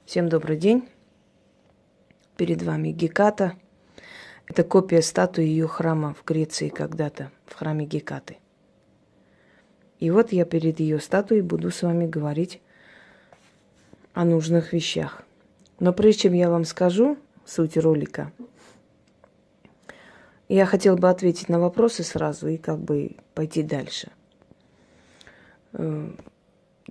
Всем добрый день. Перед вами Геката. Это копия статуи ее храма в Греции когда-то, в храме Гекаты. И вот я перед ее статуей буду с вами говорить о нужных вещах. Но прежде чем я вам скажу суть ролика, я хотела бы ответить на вопросы сразу и как бы пойти дальше.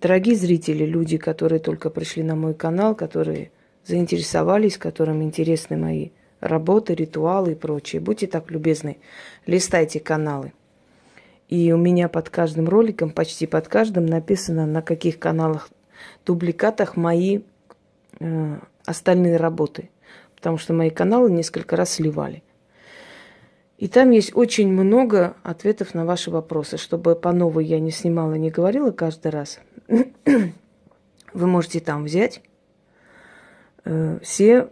Дорогие зрители, люди, которые только пришли на мой канал, которые заинтересовались, которым интересны мои работы, ритуалы и прочее, будьте так любезны, листайте каналы. И у меня под каждым роликом, почти под каждым, написано, на каких каналах, дубликатах мои остальные работы. Потому что мои каналы несколько раз сливали. И там есть очень много ответов на ваши вопросы. Чтобы по новой я не снимала, не говорила каждый раз, вы можете там взять все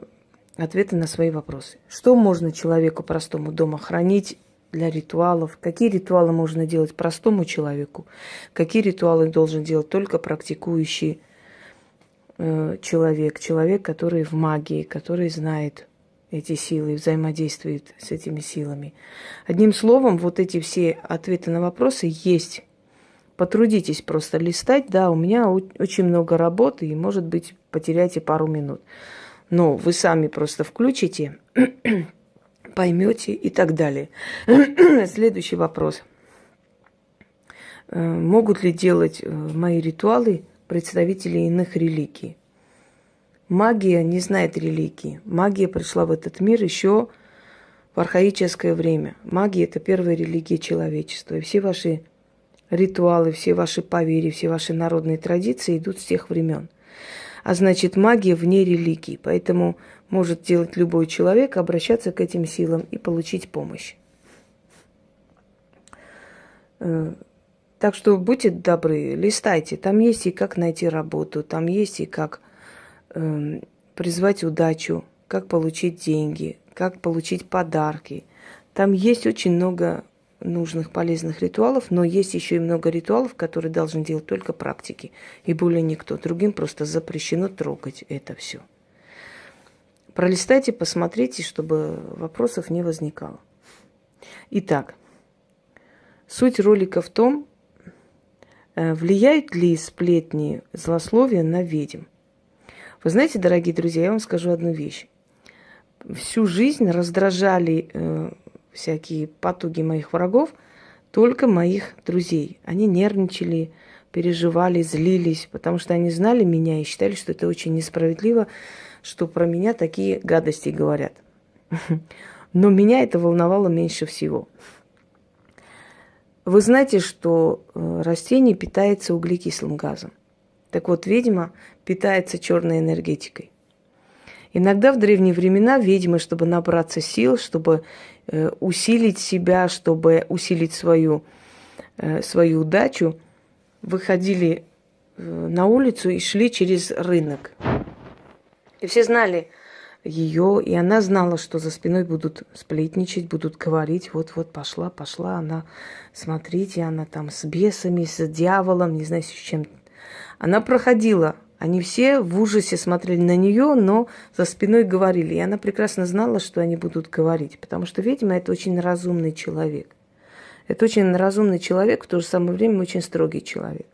ответы на свои вопросы. Что можно человеку простому дома хранить для ритуалов? Какие ритуалы можно делать простому человеку? Какие ритуалы должен делать только практикующий человек? Человек, который в магии, который знает эти силы, взаимодействует с этими силами. Одним словом, вот эти все ответы на вопросы есть. Потрудитесь просто листать. Да, у меня очень много работы, и, может быть, потеряете пару минут. Но вы сами просто включите, поймете и так далее. Следующий вопрос. Могут ли делать мои ритуалы представители иных религий? Магия не знает религии. Магия пришла в этот мир еще в архаическое время. Магия – это первая религия человечества. И все ваши ритуалы, все ваши поверья, все ваши народные традиции идут с тех времен. А значит, магия вне религии. Поэтому может делать любой человек, обращаться к этим силам и получить помощь. Так что будьте добры, листайте. Там есть и как найти работу, там есть и как призвать удачу, как получить деньги, как получить подарки. Там есть очень много нужных, полезных ритуалов, но есть еще и много ритуалов, которые должны делать только практики. И более никто. Другим просто запрещено трогать это все. Пролистайте, посмотрите, чтобы вопросов не возникало. Итак, суть ролика в том, влияют ли сплетни, злословия на ведьм. Вы знаете, дорогие друзья, я вам скажу одну вещь. Всю жизнь раздражали всякие потуги моих врагов только моих друзей. Они нервничали, переживали, злились, потому что они знали меня и считали, что это очень несправедливо, что про меня такие гадости говорят. Но меня это волновало меньше всего. Вы знаете, что растение питается углекислым газом. Так вот, ведьма питается черной энергетикой. Иногда в древние времена ведьмы, чтобы набраться сил, чтобы усилить себя, чтобы усилить свою удачу, выходили на улицу и шли через рынок. И все знали ее, и она знала, что за спиной будут сплетничать, будут говорить, вот-вот пошла она, смотрите, она там с бесами, с дьяволом, не знаю, с чем. Она проходила. Они все в ужасе смотрели на нее, но за спиной говорили. И она прекрасно знала, что они будут говорить. Потому что ведьма – это очень разумный человек. Это очень разумный человек, в то же самое время очень строгий человек.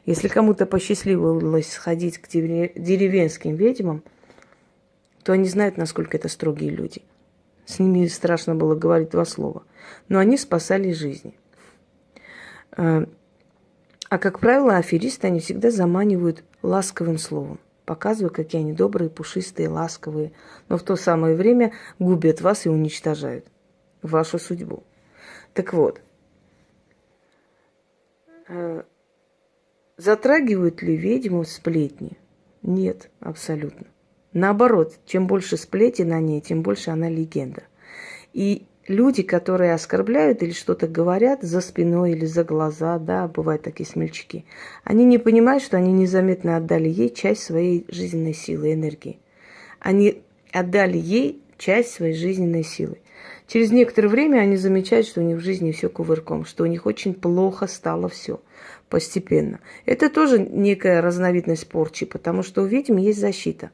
Если кому-то посчастливилось сходить к деревенским ведьмам, то они знают, насколько это строгие люди. С ними страшно было говорить два слова. Но они спасали жизни. А, как правило, аферисты, они всегда заманивают ласковым словом, показывая, какие они добрые, пушистые, ласковые, но в то самое время губят вас и уничтожают вашу судьбу. Так вот, затрагивают ли ведьму сплетни? Нет, абсолютно. Наоборот, чем больше сплетен о ней, тем больше она легенда. И люди, которые оскорбляют или что-то говорят за спиной или за глаза, да, бывают такие смельчаки, они не понимают, что они незаметно отдали ей часть своей жизненной силы, энергии. Они отдали ей часть своей жизненной силы. Через некоторое время они замечают, что у них в жизни все кувырком, что у них очень плохо стало все постепенно. Это тоже некая разновидность порчи, потому что у ведьм есть защита.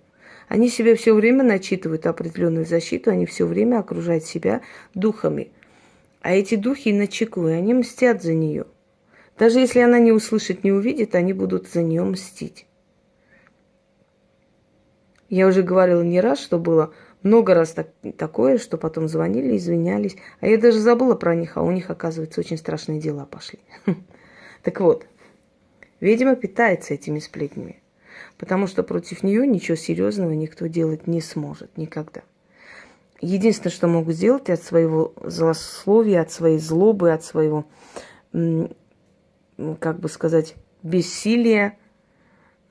Они себе все время начитывают определенную защиту, они все время окружают себя духами. А эти духи начеку, и они мстят за нее. Даже если она не услышит, не увидит, они будут за нее мстить. Я уже говорила не раз, что было много раз такое, что потом звонили, извинялись. А я даже забыла про них, а у них, оказывается, очень страшные дела пошли. Так вот, ведьма питается этими сплетнями, потому что против нее ничего серьезного никто делать не сможет никогда. Единственное, что могут сделать от своего злословия, от своей злобы, от своего, как бы сказать, бессилия,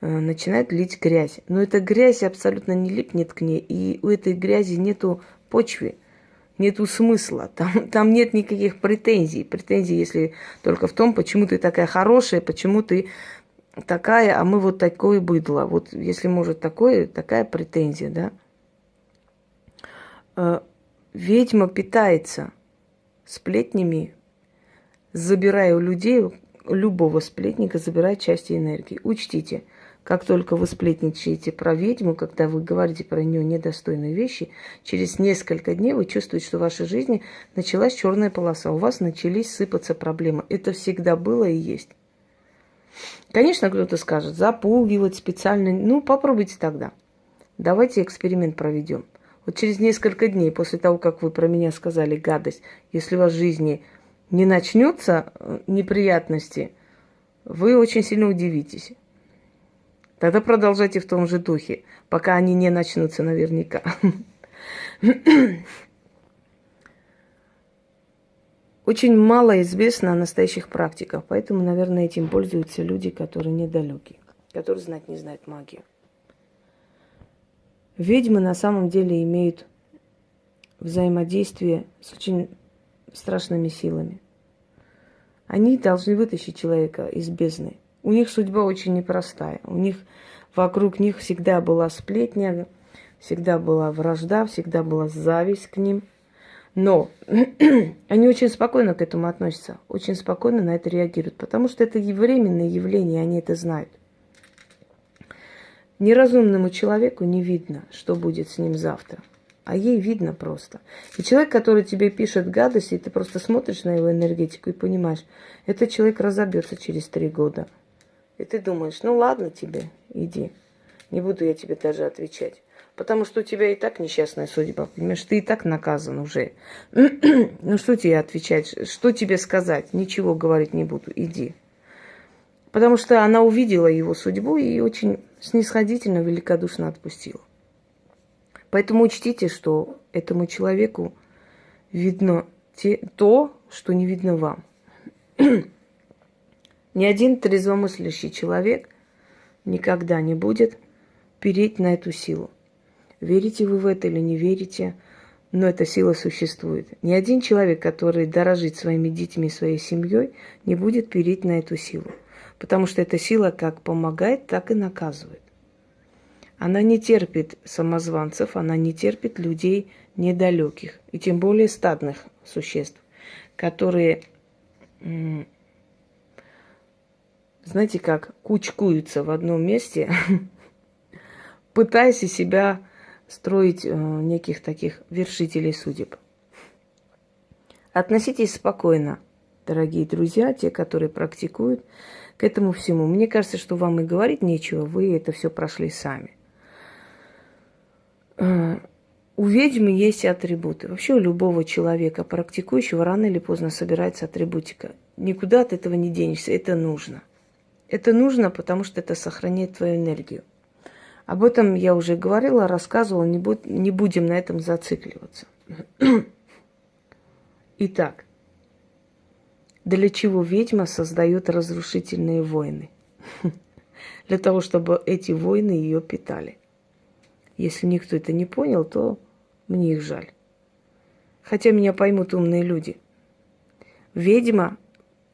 начинают лить грязь. Но эта грязь абсолютно не липнет к ней, и у этой грязи нету почвы, нету смысла, там нет никаких претензий. Претензии, если только в том, почему ты такая хорошая, почему ты такая, а мы вот такое быдло. Вот если может такая претензия, да. Ведьма питается сплетнями, забирая у людей, любого сплетника, забирая части энергии. Учтите, как только вы сплетничаете про ведьму, когда вы говорите про нее недостойные вещи, через несколько дней вы чувствуете, что в вашей жизни началась черная полоса, у вас начались сыпаться проблемы. Это всегда было и есть. Конечно, кто-то скажет, запугивать специально. Ну, попробуйте тогда. Давайте эксперимент проведем. Вот через несколько дней после того, как вы про меня сказали гадость, если у вас в жизни не начнется неприятности, вы очень сильно удивитесь. Тогда продолжайте в том же духе, пока они не начнутся наверняка. Очень мало известно о настоящих практиках, поэтому, наверное, этим пользуются люди, которые недалекие, которые знать не знают магию. Ведьмы на самом деле имеют взаимодействие с очень страшными силами. Они должны вытащить человека из бездны. У них судьба очень непростая. У них вокруг них всегда была сплетня, всегда была вражда, всегда была зависть к ним. Но они очень спокойно к этому относятся, очень спокойно на это реагируют, потому что это временное явление, они это знают. Неразумному человеку не видно, что будет с ним завтра, а ей видно просто. И человек, который тебе пишет гадости, ты просто смотришь на его энергетику и понимаешь, этот человек разобьется через 3 года. И ты думаешь, ну ладно тебе, иди, не буду я тебе даже отвечать. Потому что у тебя и так несчастная судьба, понимаешь, ты и так наказан уже. Ну что тебе отвечать, что тебе сказать? Ничего говорить не буду, иди. Потому что она увидела его судьбу и очень снисходительно, великодушно отпустила. Поэтому учтите, что этому человеку видно то, что не видно вам. Ни один трезвомыслящий человек никогда не будет переть на эту силу. Верите вы в это или не верите, но эта сила существует. Ни один человек, который дорожит своими детьми, своей семьей, не будет переть на эту силу. Потому что эта сила как помогает, так и наказывает. Она не терпит самозванцев, она не терпит людей недалеких, и тем более стадных существ, которые, знаете как, кучкуются в одном месте, пытаясь из себя строить неких таких вершителей судеб. Относитесь спокойно, дорогие друзья, те, которые практикуют, к этому всему. Мне кажется, что вам и говорить нечего, вы это все прошли сами. У ведьмы есть атрибуты. Вообще у любого человека, практикующего, рано или поздно собирается атрибутика. Никуда от этого не денешься, это нужно. Это нужно, потому что это сохраняет твою энергию. Об этом я уже говорила, рассказывала, не будем на этом зацикливаться. Итак, для чего ведьма создает разрушительные войны? Для того, чтобы эти войны ее питали. Если никто это не понял, то мне их жаль. Хотя меня поймут умные люди. Ведьма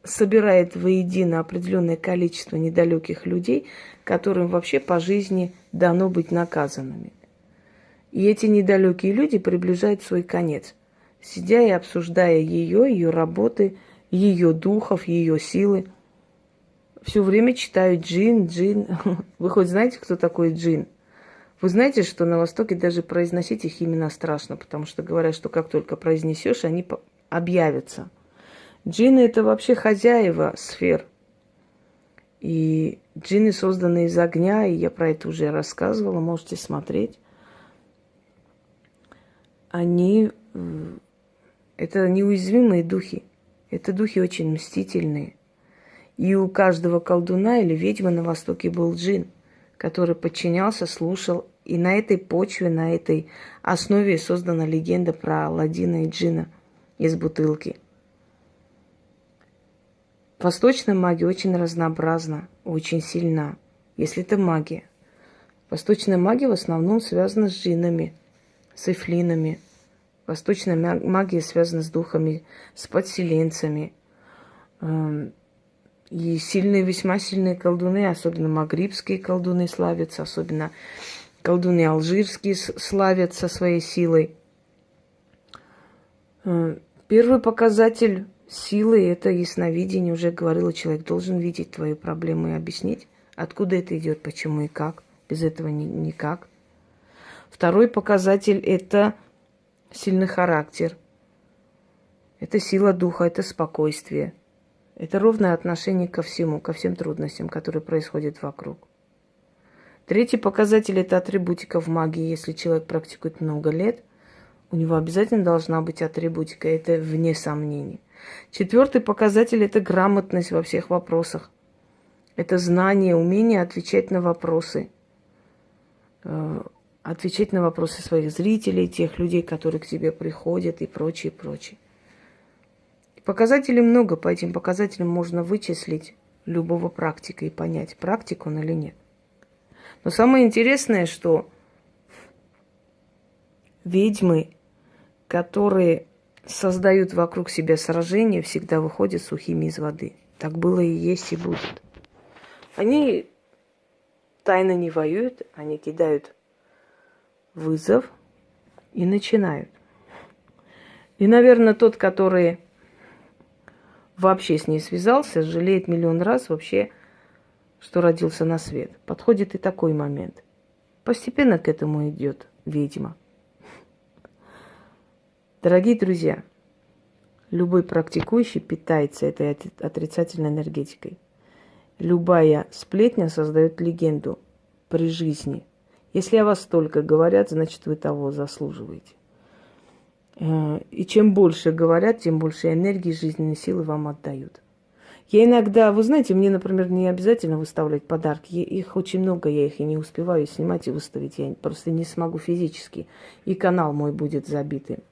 собирает воедино определенное количество недалеких людей, которым вообще по жизни дано быть наказанными. И эти недалекие люди приближают свой конец, сидя и обсуждая ее работы, ее духов, ее силы. Все время читают джин. Вы хоть знаете, кто такой джин? Вы знаете, что на Востоке даже произносить их имена страшно, потому что говорят, что как только произнесешь, они объявятся. Джинны – это вообще хозяева сфер. И джинны созданы из огня, и я про это уже рассказывала, можете смотреть. Они – это неуязвимые духи. Это духи очень мстительные. И у каждого колдуна или ведьмы на Востоке был джин, который подчинялся, слушал. И на этой почве, на этой основе создана легенда про Аладдина и джина из бутылки. Восточная магия очень разнообразна, очень сильна, если это магия. Восточная магия в основном связана с джиннами, с эфлинами. Восточная магия связана с духами, с подселенцами. И сильные, весьма сильные колдуны, особенно магрибские колдуны славятся, особенно колдуны алжирские славятся своей силой. Первый показатель силы – это ясновидение. Уже говорила, человек должен видеть твою проблему и объяснить, откуда это идет, почему и как. Без этого никак. Второй показатель – это сильный характер. Это сила духа, это спокойствие. Это ровное отношение ко всему, ко всем трудностям, которые происходят вокруг. Третий показатель – это атрибутика в магии. Если человек практикует много лет, у него обязательно должна быть атрибутика. Это вне сомнений. Четвертый показатель – это грамотность во всех вопросах. Это знание, умение отвечать на вопросы. Отвечать на вопросы своих зрителей, тех людей, которые к тебе приходят и прочее, прочее. Показателей много, по этим показателям можно вычислить любого практика и понять, практик он или нет. Но самое интересное, что ведьмы, которые создают вокруг себя сражения, всегда выходят сухими из воды. Так было и есть, и будет. Они тайно не воюют, они кидают вызов и начинают. И, наверное, тот, который вообще с ней связался, жалеет миллион раз вообще, что родился на свет. Подходит и такой момент. Постепенно к этому идет ведьма. Дорогие друзья, любой практикующий питается этой отрицательной энергетикой. Любая сплетня создает легенду при жизни. Если о вас столько говорят, значит, вы того заслуживаете. И чем больше говорят, тем больше энергии, жизненной силы вам отдают. Я иногда, вы знаете, мне, например, не обязательно выставлять подарки. Их очень много, я их и не успеваю снимать и выставить. Я просто не смогу физически. И канал мой будет забитым.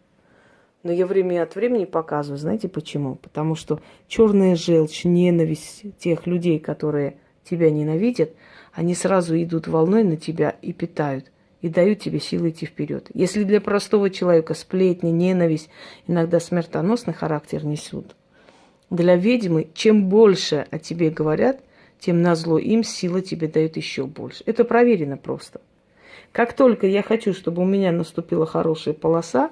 Но я время от времени показываю. Знаете почему? Потому что черная желчь, ненависть тех людей, которые тебя ненавидят, они сразу идут волной на тебя и питают. И дают тебе силы идти вперед. Если для простого человека сплетни, ненависть, иногда смертоносный характер несут, для ведьмы, чем больше о тебе говорят, тем назло им сила тебе дает еще больше. Это проверено просто. Как только я хочу, чтобы у меня наступила хорошая полоса,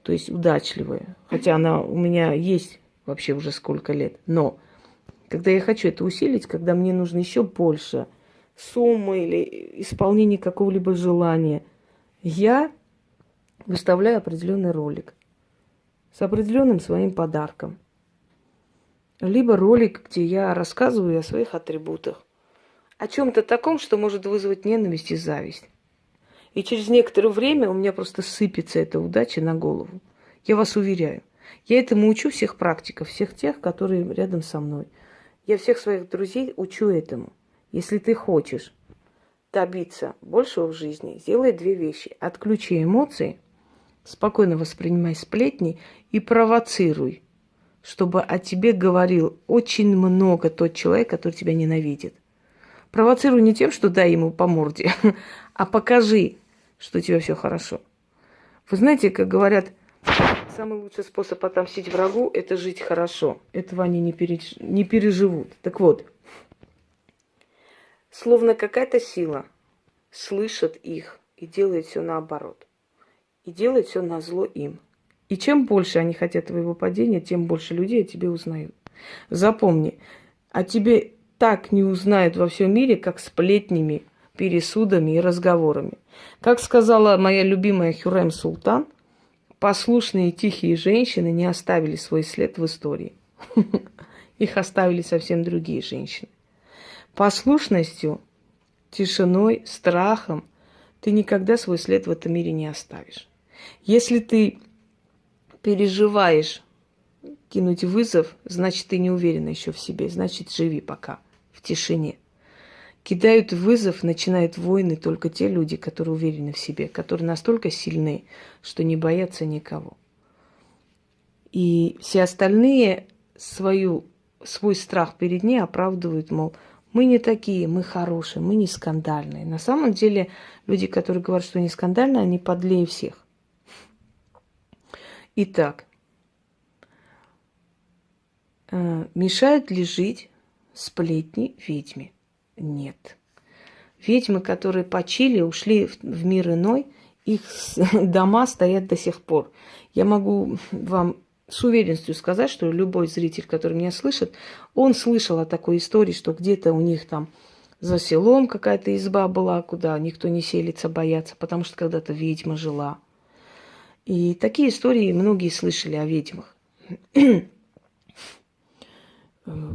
то есть удачливая, хотя она у меня есть вообще уже сколько лет, но когда я хочу это усилить, когда мне нужно еще больше суммы или исполнение какого-либо желания, я выставляю определенный ролик с определенным своим подарком. Либо ролик, где я рассказываю о своих атрибутах, о чем-то таком, что может вызвать ненависть и зависть. И через некоторое время у меня просто сыпется эта удача на голову. Я вас уверяю. Я этому учу всех практиков, всех тех, которые рядом со мной. Я всех своих друзей учу этому. Если ты хочешь добиться большего в жизни, сделай две вещи. Отключи эмоции, спокойно воспринимай сплетни и провоцируй, чтобы о тебе говорил очень много тот человек, который тебя ненавидит. Провоцируй не тем, что дай ему по морде, а покажи, что у тебя все хорошо. Вы знаете, как говорят, самый лучший способ отомстить врагу – это жить хорошо. Этого они не переживут. Так вот, словно какая-то сила слышит их и делает все наоборот. И делает все назло им. И чем больше они хотят твоего падения, тем больше людей о тебе узнают. Запомни, о тебе так не узнают во всем мире, как сплетнями, пересудами и разговорами. Как сказала моя любимая Хюррем Султан, послушные и тихие женщины не оставили свой след в истории. Их оставили совсем другие женщины. Послушностью, тишиной, страхом ты никогда свой след в этом мире не оставишь. Если ты переживаешь кинуть вызов, значит, ты не уверена еще в себе, значит, живи пока в тишине. Кидают вызов, начинают войны только те люди, которые уверены в себе, которые настолько сильны, что не боятся никого. И все остальные свой страх перед ней оправдывают, мол, мы не такие, мы хорошие, мы не скандальные. На самом деле люди, которые говорят, что не скандальные, они подлее всех. Итак, мешают ли жить сплетни ведьме? Нет. Ведьмы, которые почили, ушли в мир иной, их дома стоят до сих пор. Я могу вам с уверенностью сказать, что любой зритель, который меня слышит, он слышал о такой истории, что где-то у них там за селом какая-то изба была, куда никто не селится, боятся, потому что когда-то ведьма жила. И такие истории многие слышали о ведьмах.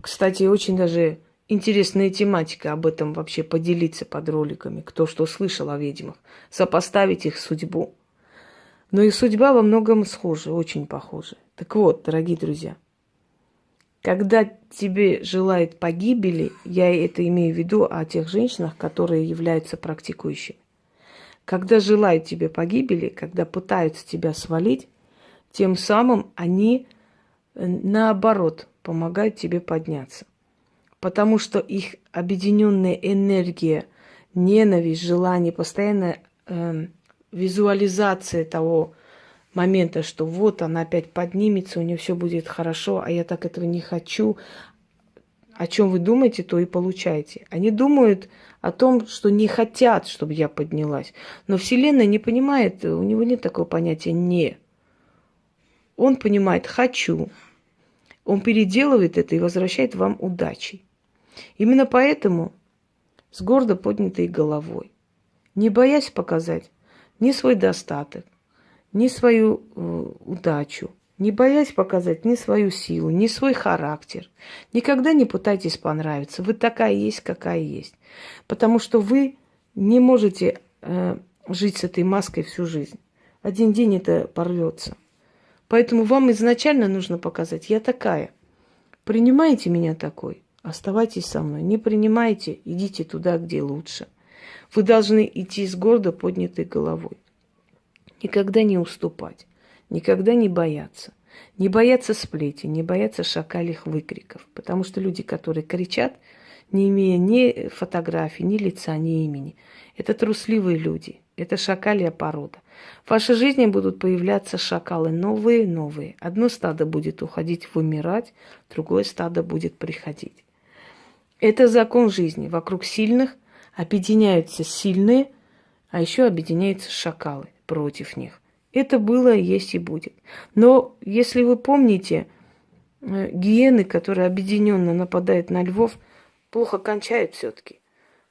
Кстати, очень даже интересная тематика об этом вообще поделиться под роликами, кто что слышал о ведьмах, сопоставить их судьбу. Но их судьба во многом схожа, очень похожа. Так вот, дорогие друзья, когда тебе желают погибели, я это имею в виду о тех женщинах, которые являются практикующими. Когда желают тебе погибели, когда пытаются тебя свалить, тем самым они, наоборот, помогают тебе подняться. Потому что их объединенная энергия, ненависть, желание, постоянная визуализация того момента, что вот она опять поднимется, у нее все будет хорошо, а я так этого не хочу. О чем вы думаете, то и получаете. Они думают о том, что не хотят, чтобы я поднялась. Но Вселенная не понимает, у него нет такого понятия «не». Он понимает «хочу». Он переделывает это и возвращает вам удачей. Именно поэтому с гордо поднятой головой, не боясь показать ни свой достаток, ни свою удачу, не боясь показать ни свою силу, ни свой характер. Никогда не пытайтесь понравиться. Вы такая есть, какая есть. Потому что вы не можете жить с этой маской всю жизнь. Один день это порвется. Поэтому вам изначально нужно показать, я такая. Принимаете меня такой, оставайтесь со мной. Не принимаете, идите туда, где лучше. Вы должны идти с гордо поднятой головой. Никогда не уступать, никогда не бояться. Не бояться сплетен, не бояться шакалих выкриков. Потому что люди, которые кричат, не имея ни фотографий, ни лица, ни имени, это трусливые люди, это шакалья порода. В вашей жизни будут появляться шакалы новые. Одно стадо будет уходить, вымирать, другое стадо будет приходить. Это закон жизни. Вокруг сильных объединяются сильные, а еще объединяются шакалы против них. Это было, есть и будет. Но если вы помните, гиены, которые объединенно нападают на львов, плохо кончают все-таки.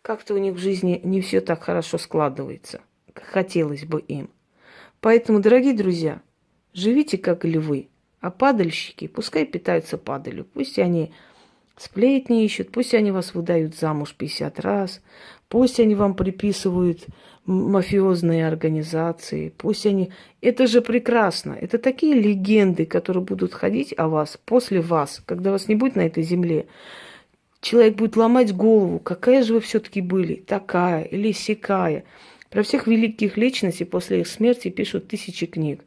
Как-то у них в жизни не все так хорошо складывается, как хотелось бы им. Поэтому, дорогие друзья, живите как львы, а падальщики пускай питаются падалью. Пусть они сплетни ищут, пусть они вас выдают замуж 50 раз, пусть они вам приписывают мафиозные организации, пусть они... Это же прекрасно. Это такие легенды, которые будут ходить о вас после вас, когда вас не будет на этой земле. Человек будет ломать голову, какая же вы все-таки были, такая или сякая. Про всех великих личностей после их смерти пишут тысячи книг.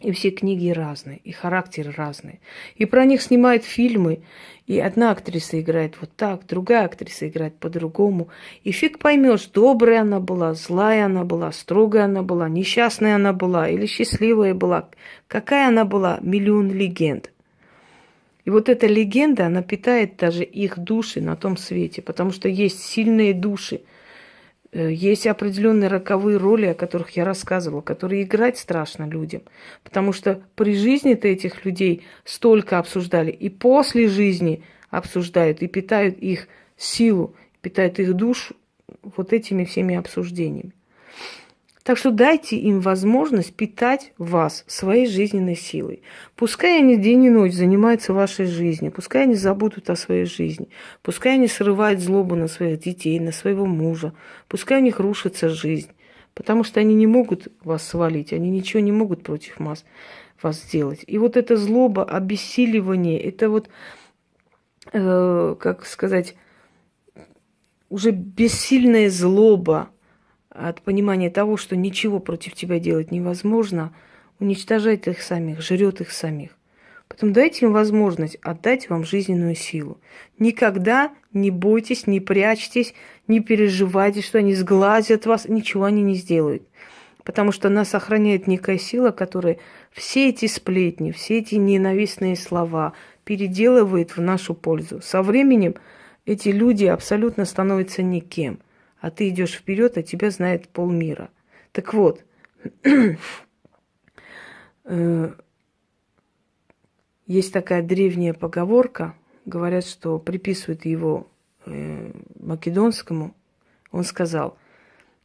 И все книги разные, и характеры разные. И про них снимают фильмы, и одна актриса играет вот так, другая актриса играет по-другому. И фиг поймешь, добрая она была, злая она была, строгая она была, несчастная она была или счастливая была. Какая она была? Миллион легенд. И вот эта легенда, она питает даже их души на том свете, потому что есть сильные души, есть определенные роковые роли, о которых я рассказывала, которые играть страшно людям. Потому что при жизни-то этих людей столько обсуждали, и после жизни обсуждают, и питают их силу, питают их душу вот этими всеми обсуждениями. Так что дайте им возможность питать вас своей жизненной силой. Пускай они день и ночь занимаются вашей жизнью, пускай они забудут о своей жизни, пускай они срывают злобу на своих детей, на своего мужа, пускай у них рушится жизнь, потому что они не могут вас свалить, они ничего не могут против вас сделать. И вот эта злоба, обессиливание, это вот, как сказать, уже бессильная злоба от понимания того, что ничего против тебя делать невозможно, уничтожает их самих, жрет их самих. Поэтому дайте им возможность отдать вам жизненную силу. Никогда не бойтесь, не прячьтесь, не переживайте, что они сглазят вас, ничего они не сделают. Потому что нас охраняет некая сила, которая все эти сплетни, все эти ненавистные слова переделывает в нашу пользу. Со временем эти люди абсолютно становятся никем. А ты идешь вперед, а тебя знает полмира. Так вот, есть такая древняя поговорка, говорят, что приписывают его Македонскому. Он сказал: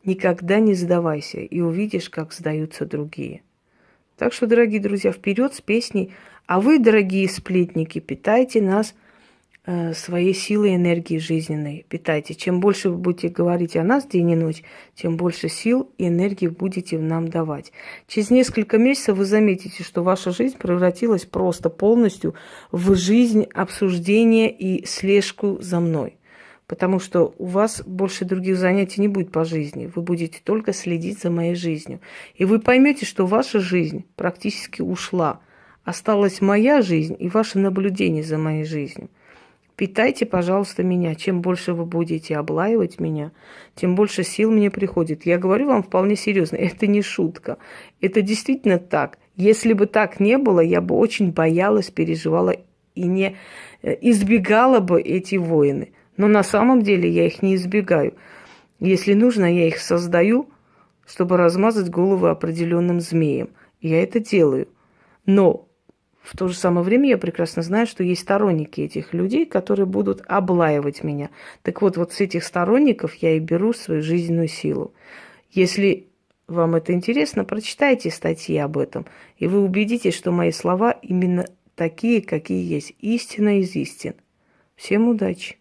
никогда не сдавайся, и увидишь, как сдаются другие. Так что, дорогие друзья, вперед с песней. А вы, дорогие сплетники, питайте нас своей силой, энергией жизненной. Питайте. Чем больше вы будете говорить о нас день и ночь, тем больше сил и энергии будете нам давать. Через несколько месяцев вы заметите, что ваша жизнь превратилась просто полностью в жизнь обсуждения и слежку за мной. Потому что у вас больше других занятий не будет по жизни. Вы будете только следить за моей жизнью. И вы поймете, что ваша жизнь практически ушла. Осталась моя жизнь и ваше наблюдение за моей жизнью. Питайте, пожалуйста, меня. Чем больше вы будете облаивать меня, тем больше сил мне приходит. Я говорю вам вполне серьезно. Это не шутка. Это действительно так. Если бы так не было, я бы очень боялась, переживала и не избегала бы эти войны. Но на самом деле я их не избегаю. Если нужно, я их создаю, чтобы размазать головы определенным змеям. Я это делаю. Но в то же самое время я прекрасно знаю, что есть сторонники этих людей, которые будут облаивать меня. Так вот, вот с этих сторонников я и беру свою жизненную силу. Если вам это интересно, прочитайте статьи об этом, и вы убедитесь, что мои слова именно такие, какие есть. Истина из истин. Всем удачи!